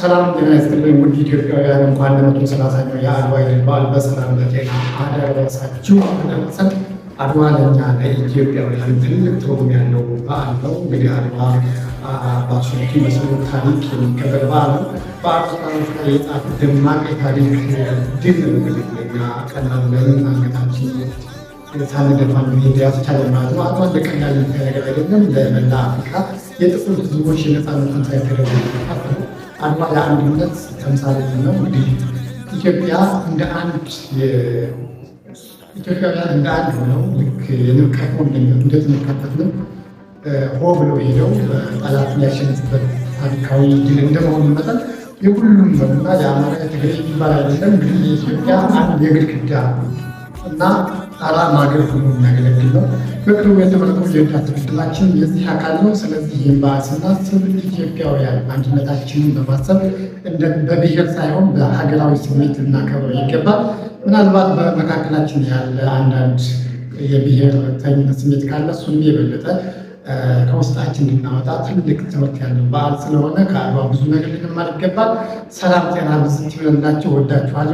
ሰላም ጤና ይስጥልኝ ውድ ኢትዮጵያውያን፣ እንኳን ለ130ኛው የአድዋ ድል በዓል በሰላም በጤና አደረሳችሁ አደረሰን። አድዋ ለእኛ ለኢትዮጵያውያን ትልቅ ትርጉም ያለው በዓል ነው። እንግዲህ አድዋ አባቶቻችን በሰሩት ታሪክ የሚከበር በዓል ነው። በአባቶች ላይ የጻፉት ደማቅ የታሪክ ድል ነው። እንግዲህ ለእኛ ቀላል ብለን አንገታችን ሳንደፋ መሄድ ያስቻለን ማለት ነው። አድዋ እንደቀላል ነገር አይደለም። ለመላ አፍሪካ የጥቁር ሕዝቦች የነፃነት ትንሣኤ ተደረገ። አድዋ የአንድነት ተምሳሌት ነው። እንግዲህ ኢትዮጵያውያን እንደ አንድ ሆነው ልክ የንብቀት እንደተመለከት ነው ሆ ብለው ሄደው ጠላትን ያሸነፉበት ታሪካዊ ድል እንደመሆኑ መጠን የሁሉም ነው እና የአማራ ትግሬ የሚባል አይደለም። እንግዲህ የኢትዮጵያ አንድ የግድግዳ እና አላማ ሀገር ሆኖ የሚያገለግል ነው። በቅርቡ የተመረቀው የህዳሴ ግድባችን የዚህ አካል ነው። ስለዚህ ይህን በዓል ስናስብ ኢትዮጵያውያን አንድነታችንን በማሰብ በብሔር ሳይሆን በሀገራዊ ስሜት ልናከብረው ይገባል። ምናልባት በመካከላችን ያለ አንዳንድ የብሔርተኝነት ስሜት ካለ እሱን የበለጠ ከውስጣችን እንድናወጣ ትልቅ ትምህርት ያለው በዓል ስለሆነ ከአድዋ ብዙ ነገር ልንማር ይገባል። ሰላም ጤና ብዝት ይበልላችሁ። ወዳችኋለሁ።